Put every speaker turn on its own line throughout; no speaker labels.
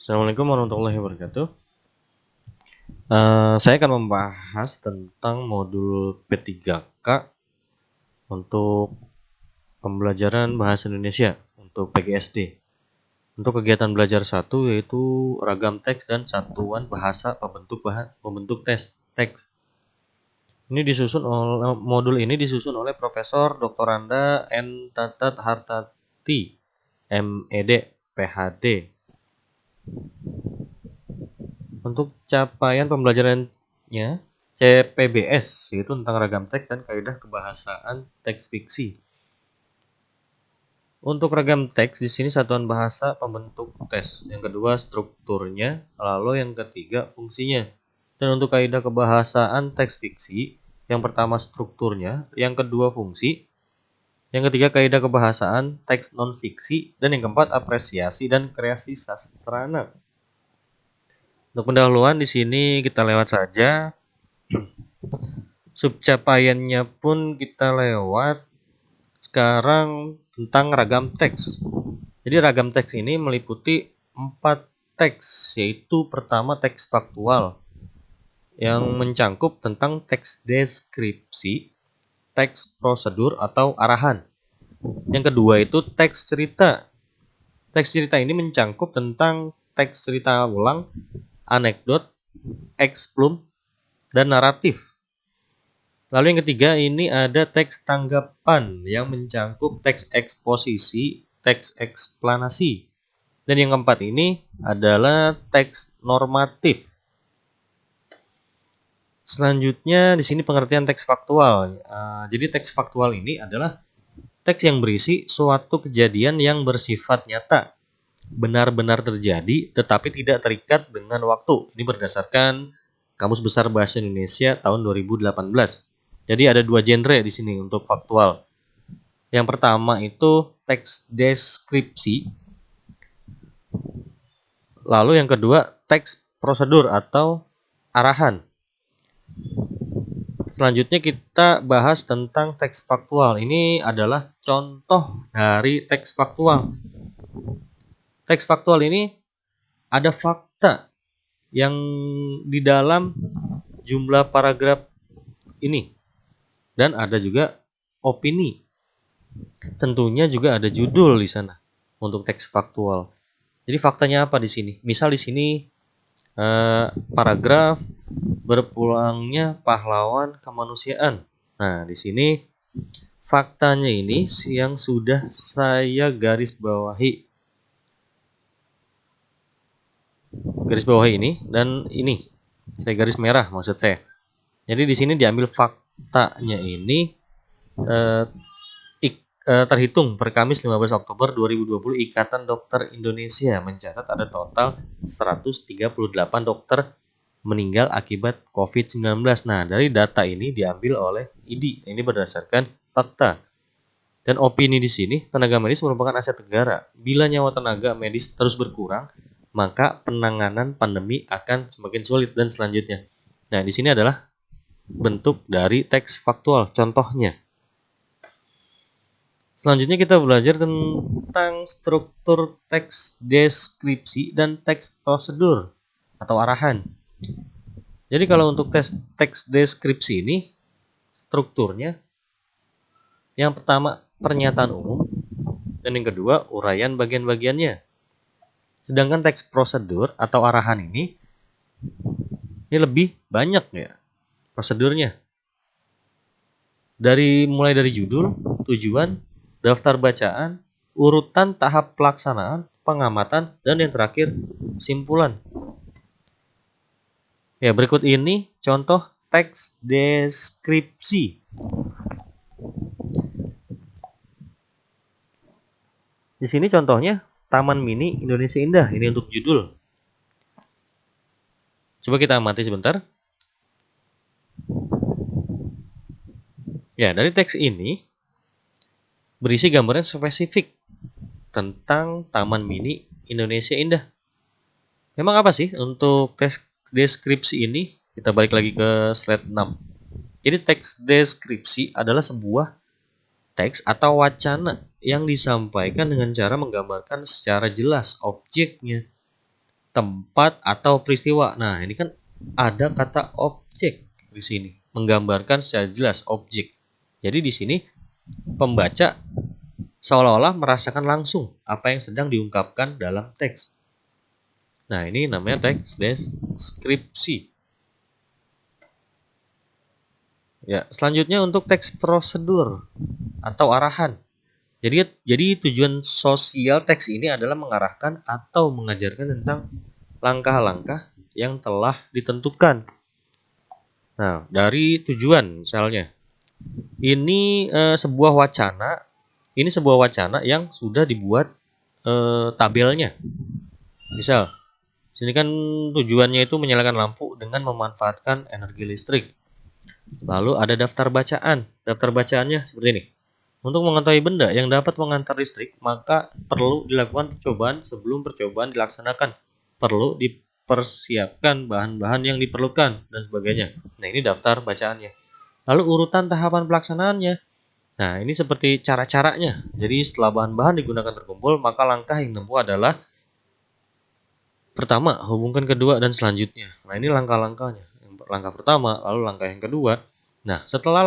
Assalamualaikum warahmatullahi wabarakatuh. Saya akan membahas tentang modul P3K untuk pembelajaran bahasa Indonesia untuk PGSD. Untuk kegiatan belajar 1 yaitu ragam teks dan satuan bahasa pembentuk teks. Modul ini disusun oleh Profesor Dr. Anda N. Tatat Hartati, MED, PhD. Untuk capaian pembelajarannya CPBS, yaitu tentang ragam teks dan kaidah kebahasaan teks fiksi. Untuk ragam teks di sini satuan bahasa pembentuk teks, yang kedua strukturnya, lalu yang ketiga fungsinya. Dan untuk kaidah kebahasaan teks fiksi, yang pertama strukturnya, yang kedua fungsi, yang ketiga kaidah kebahasaan teks non fiksi, dan yang keempat apresiasi dan kreasi sastrana. Untuk pendahuluan di sini kita lewat saja. Subcapaiannya pun kita lewat. Sekarang tentang ragam teks. Jadi ragam teks ini meliputi 4 teks, yaitu pertama teks faktual yang mencangkup tentang teks deskripsi, teks prosedur atau arahan. Yang kedua itu teks cerita. Teks cerita ini mencangkup tentang teks cerita ulang, anekdot, eksplum, dan naratif. Lalu yang ketiga ini ada teks tanggapan yang mencangkup teks eksposisi, teks eksplanasi. Dan yang keempat ini adalah teks normatif. Selanjutnya di sini pengertian teks faktual. Jadi teks faktual ini adalah teks yang berisi suatu kejadian yang bersifat nyata, benar-benar terjadi tetapi tidak terikat dengan waktu. Ini berdasarkan Kamus Besar Bahasa Indonesia tahun 2018. Jadi ada 2 genre di sini untuk faktual. Yang pertama itu teks deskripsi. Lalu yang kedua teks prosedur atau arahan. Selanjutnya kita bahas tentang teks faktual. Ini adalah contoh dari teks faktual. Teks faktual ini ada fakta yang di dalam jumlah paragraf ini. Dan ada juga opini. Tentunya juga ada judul di sana untuk teks faktual. Jadi faktanya apa di sini? Misal di sini paragraf berpulangnya pahlawan kemanusiaan. Nah, di sini faktanya ini yang sudah saya garis bawahi. Garis bawahi ini dan ini saya garis merah maksud saya. Jadi di sini diambil faktanya ini terhitung per Kamis 15 Oktober 2020 Ikatan Dokter Indonesia mencatat ada total 138 dokter meninggal akibat COVID-19. Nah, dari data ini diambil oleh IDI. Ini berdasarkan fakta. Dan opini di sini, tenaga medis merupakan aset negara. Bila nyawa tenaga medis terus berkurang, maka penanganan pandemi akan semakin sulit dan selanjutnya. Nah, di sini adalah bentuk dari teks faktual, contohnya. Selanjutnya kita belajar tentang struktur teks deskripsi dan teks prosedur atau arahan. Jadi kalau untuk teks deskripsi ini strukturnya yang pertama pernyataan umum dan yang kedua uraian bagian-bagiannya. Sedangkan teks prosedur atau arahan ini lebih banyak ya prosedurnya. Mulai dari judul, tujuan, daftar bacaan, urutan tahap pelaksanaan, pengamatan, dan yang terakhir simpulan. Ya, berikut ini contoh teks deskripsi. Di sini contohnya Taman Mini Indonesia Indah. Ini untuk judul. Coba kita amati sebentar. Ya, dari teks ini berisi gambaran spesifik tentang Taman Mini Indonesia Indah. Memang apa sih untuk teks deskripsi ini? Kita balik lagi ke slide 6. Jadi teks deskripsi adalah sebuah teks atau wacana yang disampaikan dengan cara menggambarkan secara jelas objeknya, tempat, atau peristiwa. Nah, ini kan ada kata objek di sini, menggambarkan secara jelas objek. Jadi di sini pembaca seolah-olah merasakan langsung apa yang sedang diungkapkan dalam teks. Nah, ini namanya teks deskripsi. Ya, selanjutnya untuk teks prosedur atau arahan. Jadi tujuan sosial teks ini adalah mengarahkan atau mengajarkan tentang langkah-langkah yang telah ditentukan. Nah, dari tujuan misalnya, ini sebuah wacana yang sudah dibuat tabelnya. Misal, sini kan tujuannya itu menyalakan lampu dengan memanfaatkan energi listrik. Lalu ada daftar bacaan. Daftar bacaannya seperti ini. Untuk mengetahui benda yang dapat mengantar listrik, maka perlu dilakukan percobaan sebelum percobaan dilaksanakan. Perlu dipersiapkan bahan-bahan yang diperlukan, dan sebagainya. Nah, ini daftar bacaannya. Lalu urutan tahapan pelaksanaannya. Nah, ini seperti cara-caranya. Jadi setelah bahan-bahan digunakan terkumpul, maka langkah yang ditempuh adalah pertama, hubungkan kedua dan selanjutnya. Nah, ini langkah-langkahnya. Langkah pertama, lalu langkah yang kedua. Nah, setelah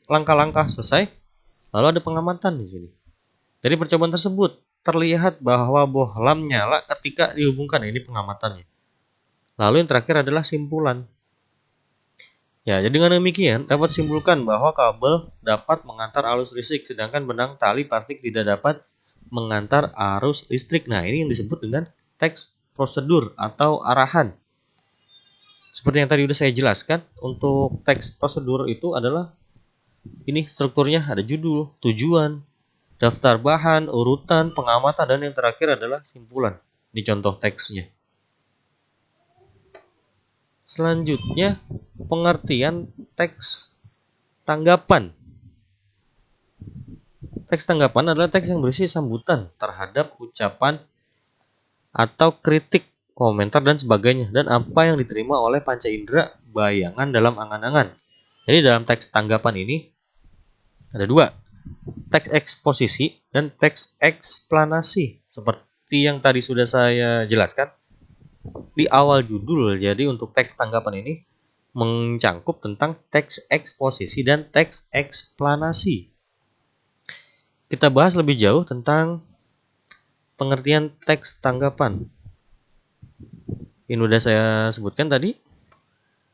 langkah-langkah selesai, lalu ada pengamatan di sini. Dari percobaan tersebut terlihat bahwa bohlam nyala ketika dihubungkan. Ini pengamatannya. Lalu yang terakhir adalah simpulan. Ya, jadi dengan demikian dapat simpulkan bahwa kabel dapat mengantar arus listrik, sedangkan benang tali plastik tidak dapat mengantar arus listrik. Nah, ini yang disebut dengan teks prosedur atau arahan. Seperti yang tadi sudah saya jelaskan, untuk teks prosedur itu adalah ini strukturnya, ada judul, tujuan, daftar bahan, urutan, pengamatan, dan yang terakhir adalah simpulan. Ini contoh teksnya. Selanjutnya, pengertian teks tanggapan. Teks tanggapan adalah teks yang berisi sambutan terhadap ucapan atau kritik, komentar, dan sebagainya, dan apa yang diterima oleh panca indera bayangan dalam angan-angan. Jadi dalam teks tanggapan ini ada dua, teks eksposisi dan teks eksplanasi. Seperti yang tadi sudah saya jelaskan di awal judul. Jadi untuk teks tanggapan ini mencangkup tentang teks eksposisi dan teks eksplanasi. Kita bahas lebih jauh tentang pengertian teks tanggapan. Ini sudah saya sebutkan tadi.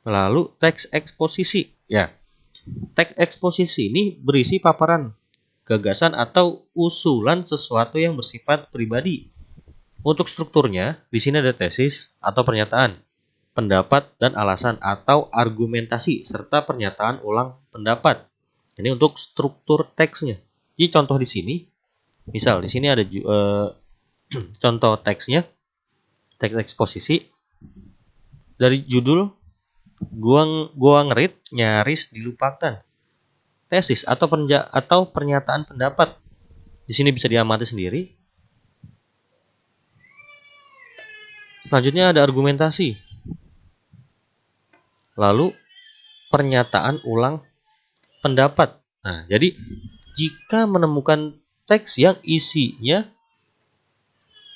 Lalu teks eksposisi. Ya, teks eksposisi ini berisi paparan, gagasan, atau usulan sesuatu yang bersifat pribadi. Untuk strukturnya, di sini ada tesis atau pernyataan, pendapat dan alasan atau argumentasi, serta pernyataan ulang pendapat. Ini untuk struktur teksnya. Jadi contoh di sini, misal di sini ada contoh teksnya, teks eksposisi. Dari judul, gua ngerit nyaris dilupakan. Tesis atau pernyataan pendapat. Di sini bisa diamati sendiri. Selanjutnya ada argumentasi. Lalu pernyataan ulang pendapat. Nah, jadi jika menemukan teks yang isinya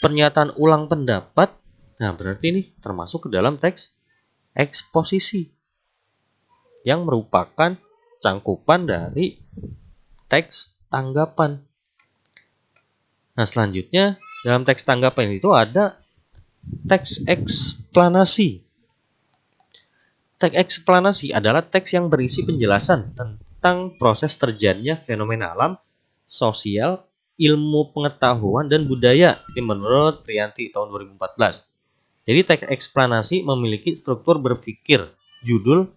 pernyataan ulang pendapat, nah berarti ini termasuk ke dalam teks eksposisi yang merupakan cangkupan dari teks tanggapan. Nah, selanjutnya dalam teks tanggapan itu ada teks eksplanasi. Teks eksplanasi adalah teks yang berisi penjelasan tentang proses terjadinya fenomena alam, sosial, ilmu pengetahuan, dan budaya. Ini menurut Priyanti tahun 2014. Jadi teks eksplanasi memiliki struktur berpikir, judul,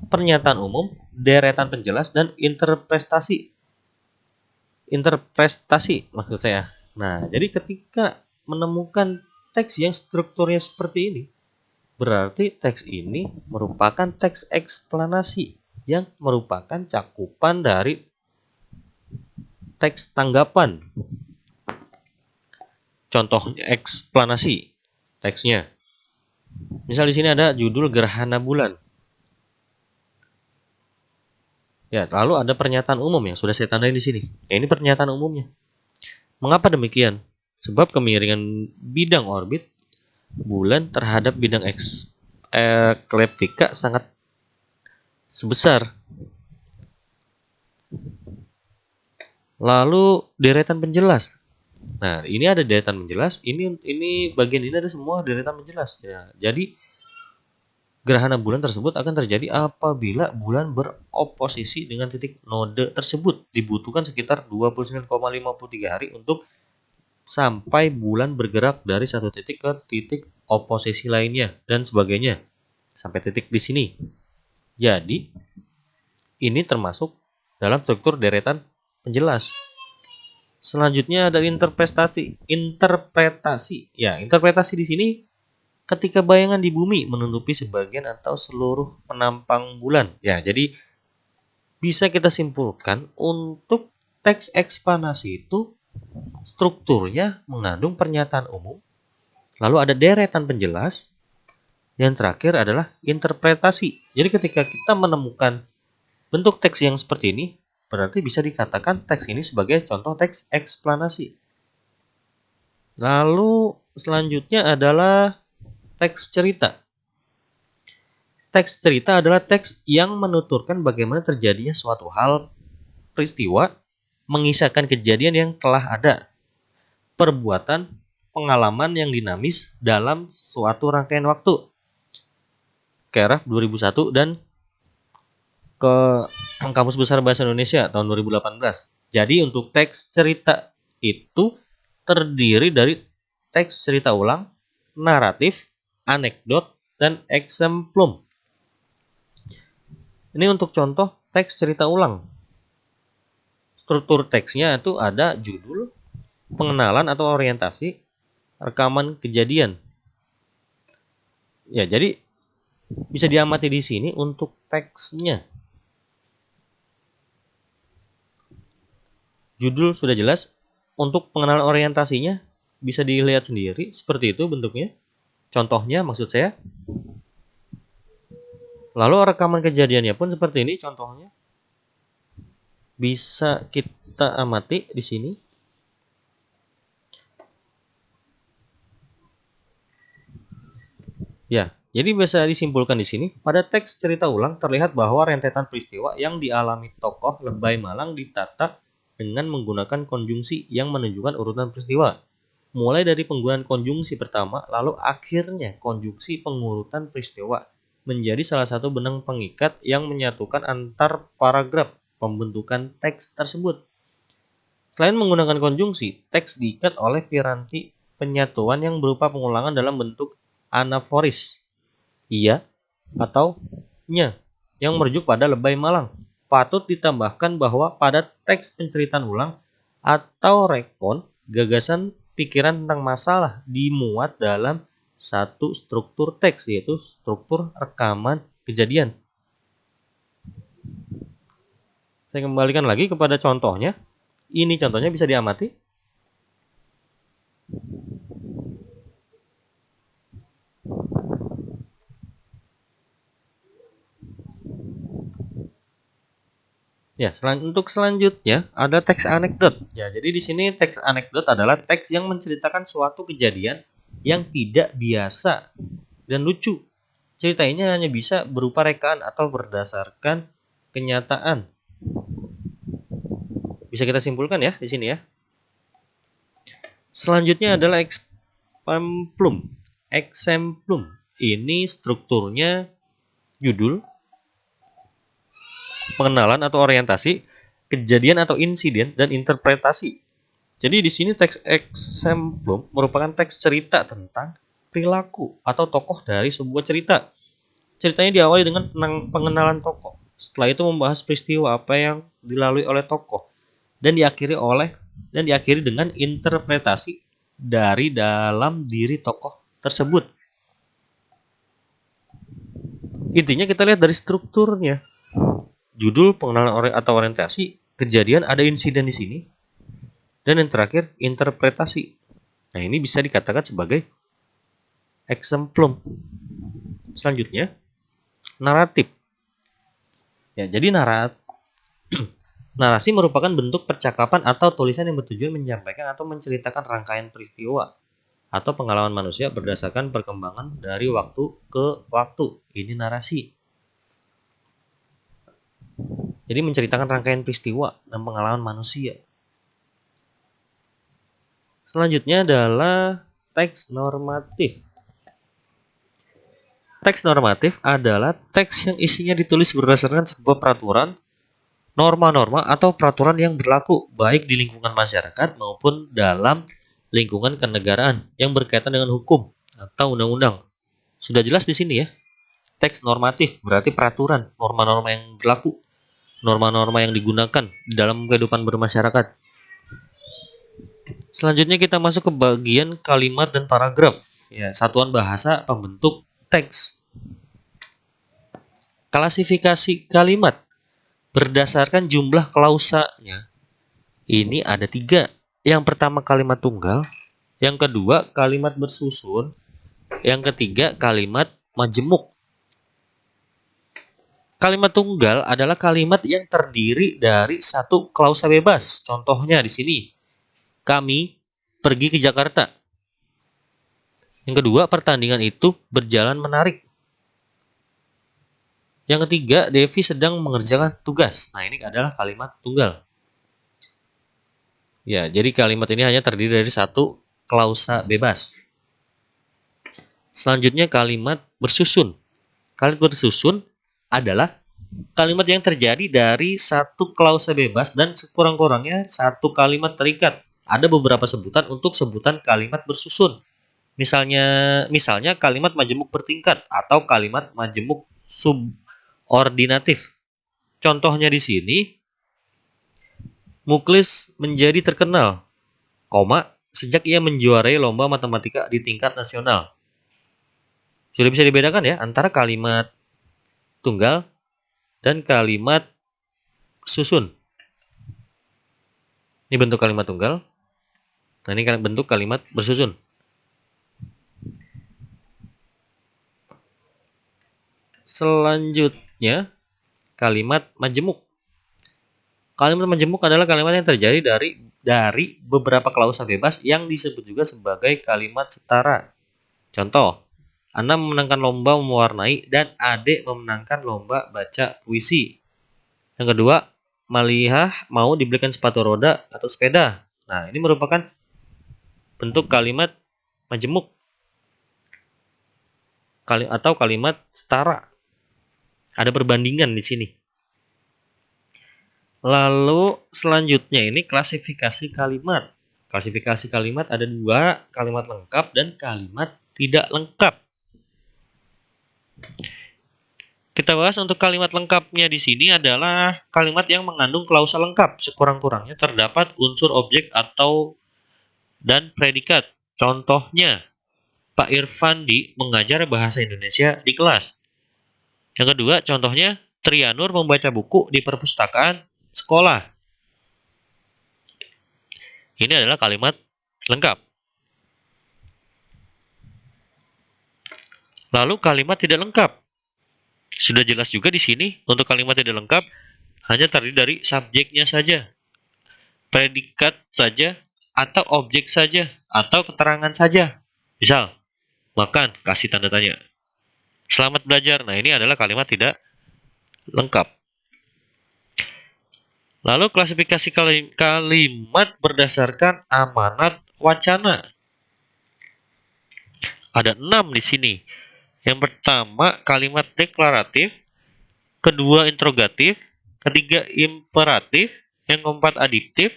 pernyataan umum, deretan penjelas, dan interpretasi maksud saya. Nah, jadi ketika menemukan teks yang strukturnya seperti ini, berarti teks ini merupakan teks eksplanasi yang merupakan cakupan dari teks tanggapan. Contohnya eksplanasi teksnya. Misal di sini ada judul gerhana bulan. Ya, lalu ada pernyataan umum yang sudah saya tandai di sini. Ya, ini pernyataan umumnya. Mengapa demikian? Sebab kemiringan bidang orbit bulan terhadap bidang ekliptika sangat sebesar. Lalu deretan penjelas. Nah, ini ada deretan penjelas, ini bagian ini ada semua deretan penjelas ya. Jadi gerhana bulan tersebut akan terjadi apabila bulan beroposisi dengan titik node tersebut. Dibutuhkan sekitar 29,53 hari untuk sampai bulan bergerak dari satu titik ke titik oposisi lainnya dan sebagainya sampai titik di sini. Jadi ini termasuk dalam struktur deretan penjelas. Selanjutnya ada interpretasi. Ya, interpretasi di sini ketika bayangan di bumi menutupi sebagian atau seluruh penampang bulan. Ya, jadi bisa kita simpulkan untuk teks eksplanasi itu strukturnya mengandung pernyataan umum, lalu ada deretan penjelas, yang terakhir adalah interpretasi. Jadi ketika kita menemukan bentuk teks yang seperti ini, berarti bisa dikatakan teks ini sebagai contoh teks eksplanasi. Lalu selanjutnya adalah teks cerita. Teks cerita adalah teks yang menuturkan bagaimana terjadinya suatu hal, peristiwa, mengisahkan kejadian yang telah ada, perbuatan, pengalaman yang dinamis dalam suatu rangkaian waktu. Keraf 2001 dan ke Kamus Besar Bahasa Indonesia tahun 2018. Jadi untuk teks cerita itu terdiri dari teks cerita ulang, naratif, anekdot, dan eksemplum. Ini untuk contoh teks cerita ulang. Struktur teksnya itu ada judul, pengenalan atau orientasi, rekaman kejadian. Ya, jadi bisa diamati di sini untuk teksnya. Judul sudah jelas, untuk pengenalan orientasinya bisa dilihat sendiri, seperti itu bentuknya. Contohnya maksud saya. Lalu rekaman kejadiannya pun seperti ini contohnya. Bisa kita amati di sini. Ya, jadi bisa disimpulkan di sini, pada teks cerita ulang terlihat bahwa rentetan peristiwa yang dialami tokoh Lebay Malang ditata dengan menggunakan konjungsi yang menunjukkan urutan peristiwa. Mulai dari penggunaan konjungsi pertama, lalu akhirnya konjungsi pengurutan peristiwa menjadi salah satu benang pengikat yang menyatukan antar paragraf pembentukan teks tersebut. Selain menggunakan konjungsi, teks diikat oleh piranti penyatuan yang berupa pengulangan dalam bentuk anaforis, iya atau nya, yang merujuk pada Lebay Malang. Patut ditambahkan bahwa pada teks penceritaan ulang atau rekon, gagasan pikiran tentang masalah dimuat dalam satu struktur teks, yaitu struktur rekaman kejadian. Saya kembalikan lagi kepada contohnya. Ini contohnya bisa diamati. Ya, untuk selanjutnya ada teks anekdot. Ya, jadi di sini teks anekdot adalah teks yang menceritakan suatu kejadian yang tidak biasa dan lucu. Cerita ini hanya bisa berupa rekaan atau berdasarkan kenyataan. Bisa kita simpulkan ya di sini ya. Selanjutnya adalah eksemplum. Eksemplum ini strukturnya judul, pengenalan atau orientasi, kejadian atau insiden, dan interpretasi. Jadi di sini teks eksemplum merupakan teks cerita tentang perilaku atau tokoh dari sebuah cerita. Ceritanya diawali dengan pengenalan tokoh. Setelah itu membahas peristiwa apa yang dilalui oleh tokoh dan diakhiri dengan interpretasi dari dalam diri tokoh tersebut. Intinya kita lihat dari strukturnya. Judul, pengenalan atau orientasi, kejadian, ada insiden di sini, dan yang terakhir interpretasi. Nah, ini bisa dikatakan sebagai eksemplum. Selanjutnya naratif. Ya, jadi narasi merupakan bentuk percakapan atau tulisan yang bertujuan menyampaikan atau menceritakan rangkaian peristiwa atau pengalaman manusia berdasarkan perkembangan dari waktu ke waktu. Ini narasi. Jadi menceritakan rangkaian peristiwa dan pengalaman manusia. Selanjutnya adalah teks normatif. Teks normatif adalah teks yang isinya ditulis berdasarkan sebuah peraturan, norma-norma atau peraturan yang berlaku baik di lingkungan masyarakat maupun dalam lingkungan kenegaraan yang berkaitan dengan hukum atau undang-undang. Sudah jelas di sini ya. Teks normatif berarti peraturan, norma-norma yang berlaku, norma-norma yang digunakan di dalam kehidupan bermasyarakat. Selanjutnya kita masuk ke bagian kalimat dan paragraf. Ya, satuan bahasa pembentuk teks. Klasifikasi kalimat berdasarkan jumlah klausanya. Ini ada 3. Yang pertama kalimat tunggal, yang kedua kalimat bersusun, yang ketiga kalimat majemuk. Kalimat tunggal adalah kalimat yang terdiri dari satu klausa bebas. Contohnya di sini, kami pergi ke Jakarta. Yang kedua, pertandingan itu berjalan menarik. Yang ketiga, Devi sedang mengerjakan tugas. Nah, ini adalah kalimat tunggal. Ya, jadi kalimat ini hanya terdiri dari satu klausa bebas. Selanjutnya kalimat bersusun. Kalimat bersusun adalah kalimat yang terjadi dari satu klausa bebas dan sekurang-kurangnya satu kalimat terikat. Ada beberapa sebutan untuk sebutan kalimat bersusun. Misalnya kalimat majemuk bertingkat atau kalimat majemuk subordinatif. Contohnya di sini, Muklis menjadi terkenal, sejak ia menjuarai lomba matematika di tingkat nasional. Sudah bisa dibedakan ya antara kalimat tunggal dan kalimat susun. Ini bentuk kalimat tunggal. Nah, ini bentuk kalimat bersusun. Selanjutnya, kalimat majemuk. Kalimat majemuk adalah kalimat yang terjadi dari beberapa klausa bebas yang disebut juga sebagai kalimat setara. Contoh, Ana memenangkan lomba mewarnai dan Ade memenangkan lomba baca puisi. Yang kedua, Malihah mau dibelikan sepatu roda atau sepeda. Nah, ini merupakan bentuk kalimat majemuk atau kalimat setara. Ada perbandingan di sini. Lalu selanjutnya ini klasifikasi kalimat. Klasifikasi kalimat ada 2, kalimat lengkap dan kalimat tidak lengkap. Kita bahas untuk kalimat lengkapnya di sini adalah kalimat yang mengandung klausa lengkap. Sekurang-kurangnya terdapat unsur objek atau dan predikat. Contohnya, Pak Irfandi mengajar bahasa Indonesia di kelas. Yang kedua, contohnya Trianur membaca buku di perpustakaan sekolah. Ini adalah kalimat lengkap. Lalu kalimat tidak lengkap. Sudah jelas juga di sini untuk kalimat tidak lengkap hanya terdiri dari subjeknya saja, predikat saja, atau objek saja, atau keterangan saja. Misal, makan, kasih tanda tanya. Selamat belajar. Nah, ini adalah kalimat tidak lengkap. Lalu klasifikasi kalimat berdasarkan amanat wacana. Ada 6 di sini. Yang pertama kalimat deklaratif, kedua interrogatif, ketiga imperatif, yang keempat adiktif,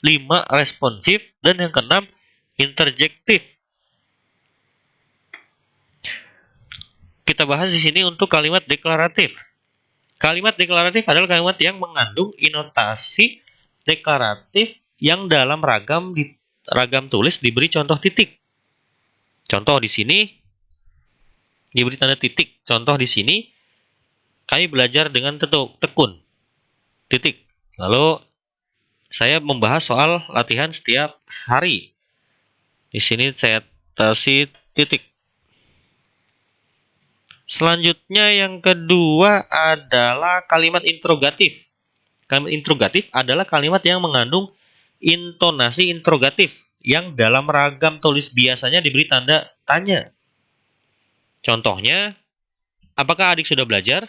5 responsif, dan yang keenam interjektif. Kita bahas di sini untuk kalimat deklaratif. Kalimat deklaratif adalah kalimat yang mengandung intonasi deklaratif yang dalam ragam tulis diberi contoh titik. Contoh di sini diberi tanda titik. Contoh di sini, kami belajar dengan tekun. Titik. Lalu saya membahas soal latihan setiap hari. Di sini saya kasih titik. Selanjutnya yang kedua adalah kalimat interrogatif. Kalimat interrogatif adalah kalimat yang mengandung intonasi interrogatif yang dalam ragam tulis biasanya diberi tanda tanya. Contohnya, apakah adik sudah belajar?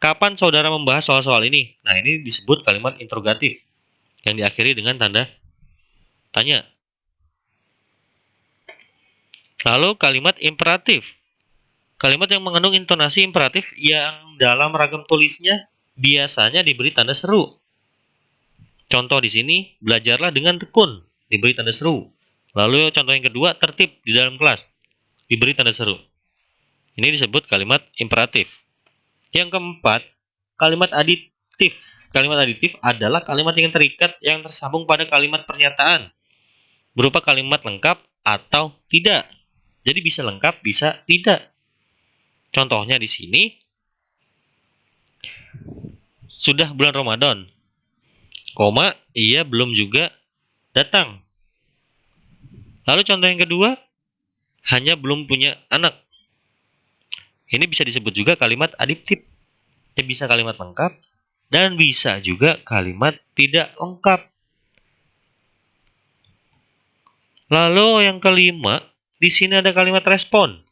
Kapan saudara membahas soal-soal ini? Nah, ini disebut kalimat interrogatif yang diakhiri dengan tanda tanya. Lalu kalimat imperatif. Kalimat yang mengandung intonasi imperatif yang dalam ragam tulisnya biasanya diberi tanda seru. Contoh di sini, belajarlah dengan tekun, diberi tanda seru. Lalu contoh yang kedua, tertib di dalam kelas, diberi tanda seru. Ini disebut kalimat imperatif. Yang keempat, kalimat aditif. Kalimat aditif adalah kalimat yang terikat yang tersambung pada kalimat pernyataan, berupa kalimat lengkap atau tidak. Jadi bisa lengkap, bisa tidak. Contohnya di sini, sudah bulan Ramadan, koma, ia belum juga datang. Lalu contoh yang kedua, hanya belum punya anak. Ini bisa disebut juga kalimat aditif. Ya, bisa kalimat lengkap dan bisa juga kalimat tidak lengkap. Lalu yang kelima, di sini ada kalimat respon.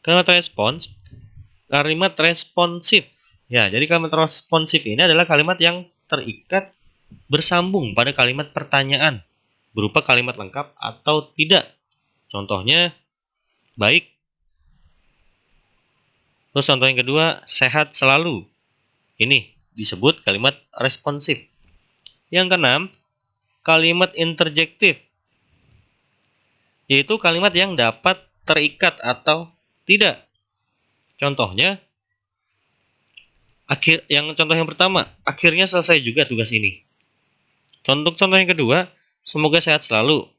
Kalimat respons, kalimat responsif. Ya, jadi kalimat responsif ini adalah kalimat yang terikat bersambung pada kalimat pertanyaan, berupa kalimat lengkap atau tidak. Contohnya, baik. Terus contoh yang kedua, sehat selalu. Ini disebut kalimat responsif. Yang keenam, kalimat interjektif, yaitu kalimat yang dapat terikat atau tidak. Contohnya, contoh yang pertama, akhirnya selesai juga tugas ini. Contoh yang kedua, semoga sehat selalu.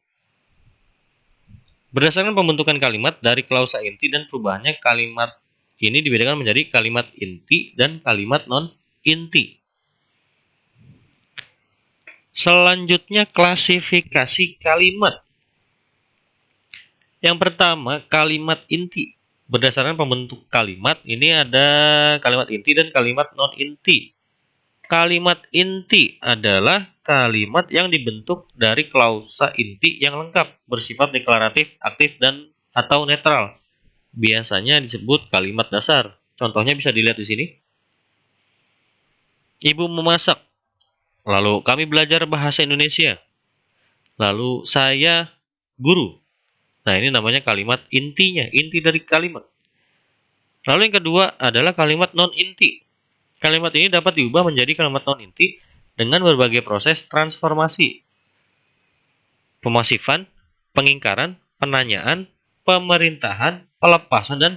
Berdasarkan pembentukan kalimat dari klausa inti dan perubahannya, kalimat ini dibedakan menjadi kalimat inti dan kalimat non-inti. Selanjutnya, klasifikasi kalimat. Yang pertama, kalimat inti. Berdasarkan pembentuk kalimat, ini ada kalimat inti dan kalimat non-inti. Kalimat inti adalah kalimat yang dibentuk dari klausa inti yang lengkap, bersifat deklaratif, aktif, dan atau netral. Biasanya disebut kalimat dasar. Contohnya bisa dilihat di sini. Ibu memasak. Lalu kami belajar bahasa Indonesia. Lalu saya guru. Nah, ini namanya kalimat intinya, inti dari kalimat. Lalu yang kedua adalah kalimat non-inti. Kalimat ini dapat diubah menjadi kalimat non-inti dengan berbagai proses transformasi, pemasifan, pengingkaran, penanyaan, pemerintahan, pelepasan, dan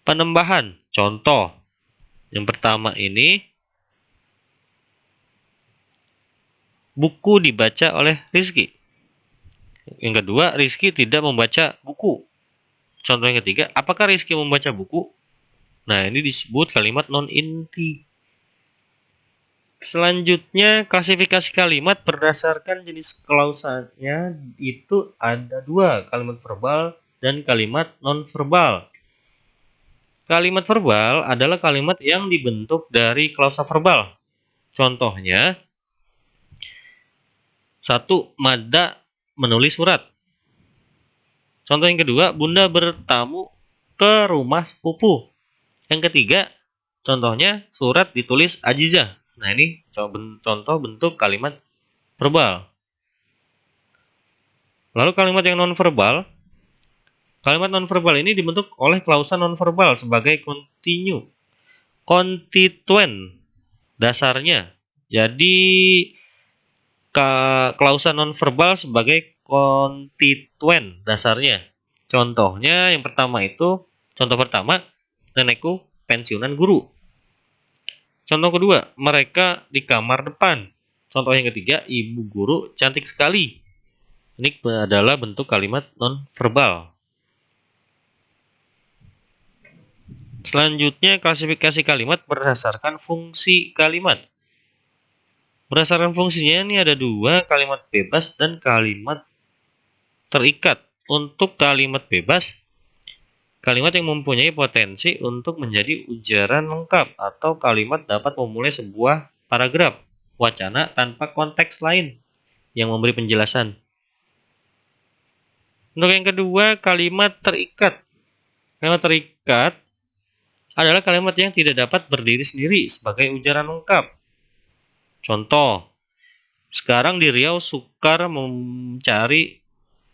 penembahan. Contoh, yang pertama ini, buku dibaca oleh Rizky. Yang kedua, Rizky tidak membaca buku. Contoh yang ketiga, apakah Rizky membaca buku? Nah, ini disebut kalimat non-inti. Selanjutnya, klasifikasi kalimat berdasarkan jenis klausanya itu ada dua, kalimat verbal dan kalimat non-verbal. Kalimat verbal adalah kalimat yang dibentuk dari klausa verbal. Contohnya, 1. Mazda menulis surat. Contoh yang kedua, Bunda bertamu ke rumah sepupu. Yang ketiga, contohnya surat ditulis Ajizah. Nah, ini contoh bentuk kalimat verbal. Lalu kalimat yang non-verbal. Kalimat non-verbal ini dibentuk oleh klausa non-verbal sebagai konstituen dasarnya. Jadi, klausa non-verbal sebagai konstituen dasarnya. Contohnya yang pertama itu, contoh pertama, nenekku pensiunan guru. Contoh kedua, mereka di kamar depan. Contoh yang ketiga, ibu guru cantik sekali. Ini adalah bentuk kalimat non-verbal. Selanjutnya, klasifikasi kalimat berdasarkan fungsi kalimat. Berdasarkan fungsinya ini ada dua, kalimat bebas dan kalimat terikat. Untuk kalimat bebas, kalimat yang mempunyai potensi untuk menjadi ujaran lengkap atau kalimat dapat memulai sebuah paragraf wacana tanpa konteks lain. yang memberi penjelasan. Untuk yang kedua, kalimat terikat. Kalimat terikat adalah kalimat yang tidak dapat berdiri sendiri sebagai ujaran lengkap. Contoh, sekarang di Riau sukar mencari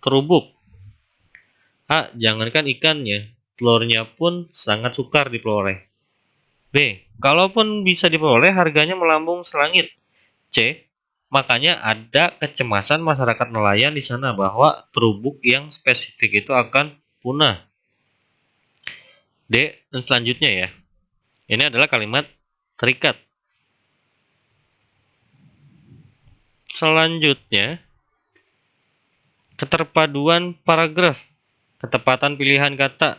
terubuk. A. Jangankan ikannya, telurnya pun sangat sukar diperoleh. B. Kalaupun bisa diperoleh, harganya melambung selangit. C. Makanya ada kecemasan masyarakat nelayan di sana bahwa terubuk yang spesifik itu akan punah. D. Dan selanjutnya ya. Ini adalah kalimat terikat. Selanjutnya, keterpaduan paragraf, ketepatan pilihan kata.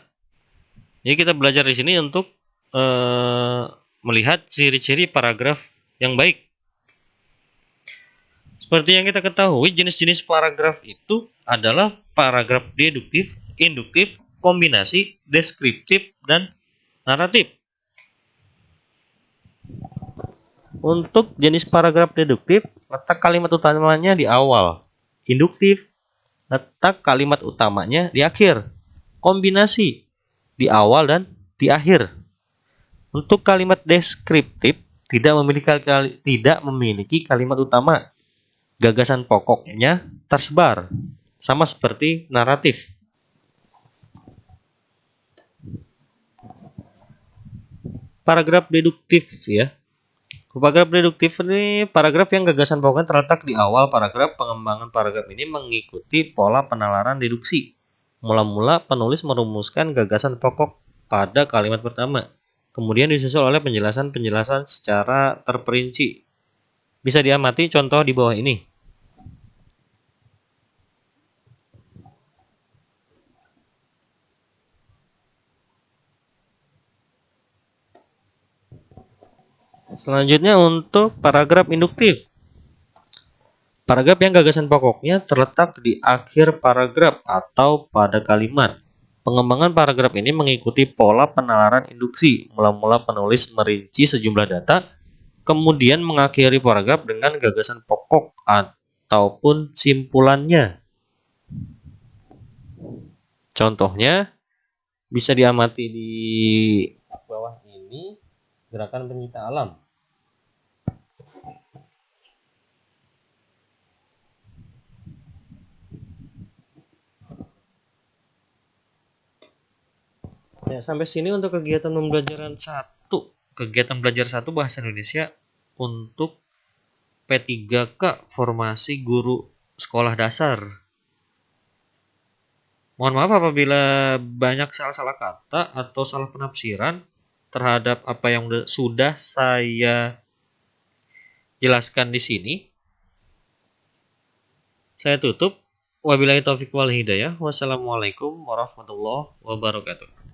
Jadi kita belajar di sini untuk melihat ciri-ciri paragraf yang baik. Seperti yang kita ketahui, jenis-jenis paragraf itu adalah paragraf deduktif, induktif, kombinasi, deskriptif, dan naratif. Untuk jenis paragraf deduktif, letak kalimat utamanya di awal. Induktif, letak kalimat utamanya di akhir. Kombinasi, di awal dan di akhir. Untuk kalimat deskriptif, tidak memiliki kalimat utama. Gagasan pokoknya tersebar, sama seperti naratif. Paragraf deduktif ya. Paragraf deduktif ini paragraf yang gagasan pokoknya terletak di awal paragraf. Pengembangan paragraf ini mengikuti pola penalaran deduksi. Mula-mula penulis merumuskan gagasan pokok pada kalimat pertama, kemudian disusul oleh penjelasan-penjelasan secara terperinci. Bisa diamati contoh di bawah ini. Selanjutnya untuk paragraf induktif. Paragraf yang gagasan pokoknya terletak di akhir paragraf atau pada kalimat. Pengembangan paragraf ini mengikuti pola penalaran induksi. Mula-mula penulis merinci sejumlah data, kemudian mengakhiri paragraf dengan gagasan pokok ataupun simpulannya. Contohnya bisa diamati di bawah ini, gerakan pencipta alam. Ya, sampai sini untuk kegiatan pembelajaran 1. Kegiatan belajar 1 bahasa Indonesia untuk P3K formasi guru sekolah dasar. Mohon maaf apabila banyak salah-salah kata atau salah penafsiran terhadap apa yang sudah saya jelaskan di sini. Saya tutup. Wabillahi taufiq wal hidayah. Wassalamualaikum warahmatullahi wabarakatuh.